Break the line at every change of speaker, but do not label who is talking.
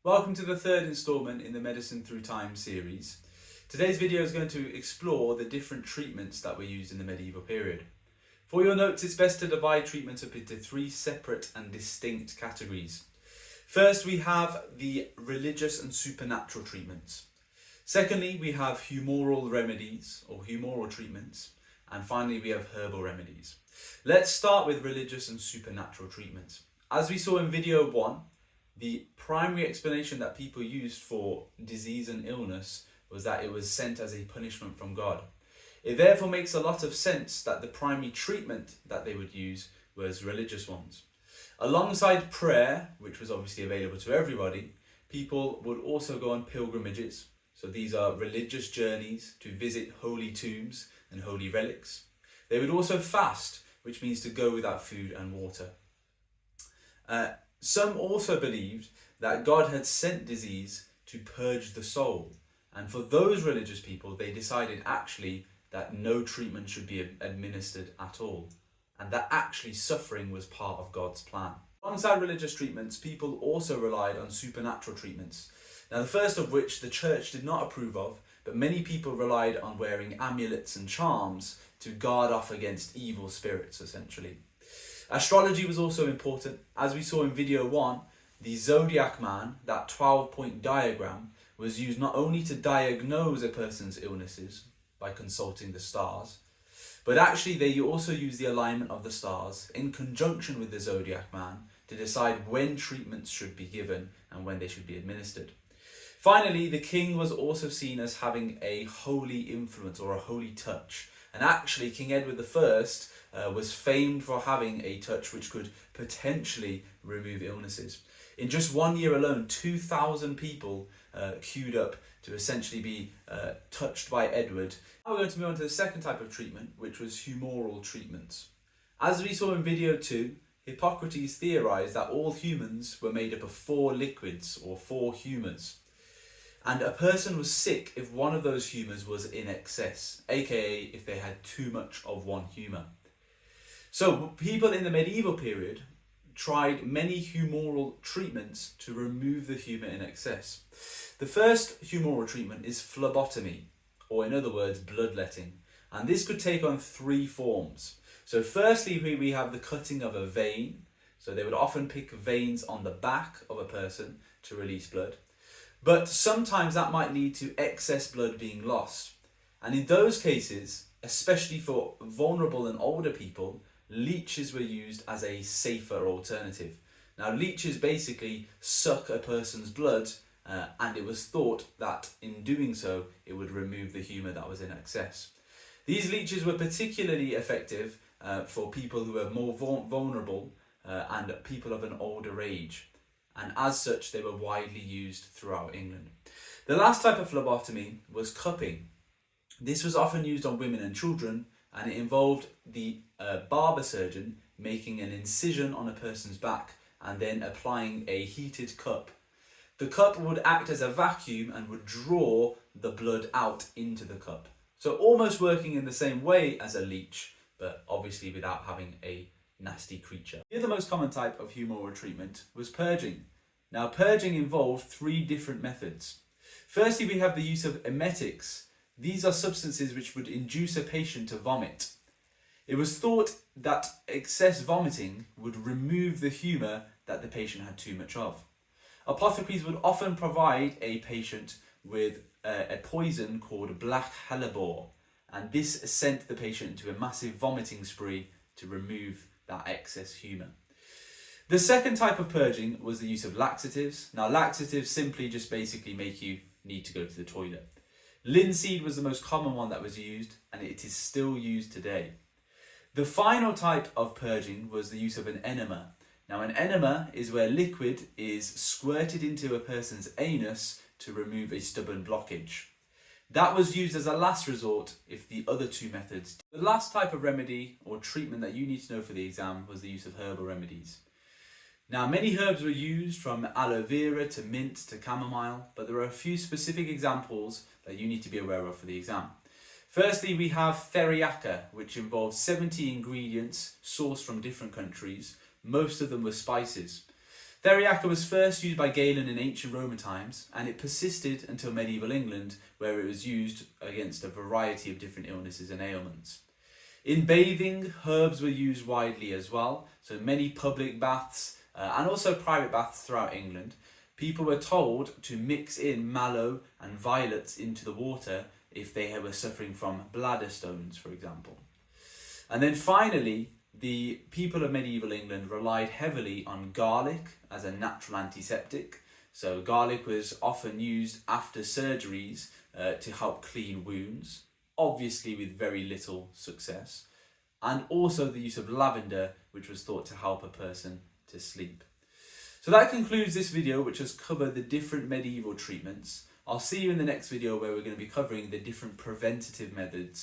Welcome to the third instalment in the Medicine Through Time series. Today's video is going to explore the different treatments that were used in the medieval period. For your notes, it's best to divide treatments up into three separate and distinct categories. First, we have the religious and supernatural treatments. Secondly, we have humoral remedies or humoral treatments. And finally, we have herbal remedies. Let's start with religious and supernatural treatments. As we saw in video 1, the primary explanation that people used for disease and illness was that it was sent as a punishment from God. It therefore makes a lot of sense that the primary treatment that they would use was religious ones. Alongside prayer, which was obviously available to everybody, people would also go on pilgrimages. So these are religious journeys to visit holy tombs and holy relics. They would also fast, which means to go without food and water. Some also believed that God had sent disease to purge the soul. And for those religious people, they decided actually that no treatment should be administered at all. And that actually suffering was part of God's plan. Alongside religious treatments, people also relied on supernatural treatments. Now, the first of which the church did not approve of, but many people relied on wearing amulets and charms to guard off against evil spirits, essentially. Astrology was also important. As we saw in video 1, the zodiac man, that 12-point diagram, was used not only to diagnose a person's illnesses by consulting the stars, but actually they also used the alignment of the stars in conjunction with the zodiac man to decide when treatments should be given and when they should be administered. Finally, the king was also seen as having a holy influence or a holy touch. And actually, King Edward I was famed for having a touch which could potentially remove illnesses. In just 1 year alone, 2,000 people queued up to essentially be touched by Edward. Now we're going to move on to the second type of treatment, which was humoral treatments. As we saw in video 2, Hippocrates theorized that all humans were made up of 4 liquids or 4 humours. And a person was sick if one of those humours was in excess, aka if they had too much of one humour. So people in the medieval period tried many humoral treatments to remove the humour in excess. The first humoral treatment is phlebotomy, or in other words, bloodletting. And this could take on 3 forms. So firstly, we have the cutting of a vein. So they would often pick veins on the back of a person to release blood. But sometimes that might lead to excess blood being lost. And in those cases, especially for vulnerable and older people, leeches were used as a safer alternative. Now, leeches basically suck a person's blood, and it was thought that in doing so, it would remove the humour that was in excess. These leeches were particularly effective for people who were more vulnerable and people of an older age. And as such, they were widely used throughout England. The last type of phlebotomy was cupping. This was often used on women and children, and it involved the barber surgeon making an incision on a person's back and then applying a heated cup. The cup would act as a vacuum and would draw the blood out into the cup. So almost working in the same way as a leech, but obviously without having a nasty creature. The other most common type of humoral treatment was purging. Now, purging involved 3 different methods. Firstly, we have the use of emetics. These are substances which would induce a patient to vomit. It was thought that excess vomiting would remove the humour that the patient had too much of. Apothecaries would often provide a patient with a poison called black hellebore, and this sent the patient into a massive vomiting spree to remove that excess humour. The second type of purging was the use of laxatives. Now, laxatives simply just basically make you need to go to the toilet. Linseed was the most common one that was used, and it is still used today. The final type of purging was the use of an enema. Now, an enema is where liquid is squirted into a person's anus to remove a stubborn blockage. That was used as a last resort if the other 2 methods. The last type of remedy or treatment that you need to know for the exam was the use of herbal remedies. Now, many herbs were used, from aloe vera to mint to chamomile, but there are a few specific examples that you need to be aware of for the exam. Firstly, we have theriaca, which involves 70 ingredients sourced from different countries. Most of them were spices. Theriaca was first used by Galen in ancient Roman times, and it persisted until medieval England, where it was used against a variety of different illnesses and ailments. In bathing, herbs were used widely as well, so many public baths and also private baths throughout England. People were told to mix in mallow and violets into the water if they were suffering from bladder stones, for example. And then finally, the people of medieval England relied heavily on garlic as a natural antiseptic. So garlic was often used after surgeries to help clean wounds, obviously with very little success. And also the use of lavender, which was thought to help a person to sleep. So that concludes this video, which has covered the different medieval treatments. I'll see you in the next video where we're going to be covering the different preventative methods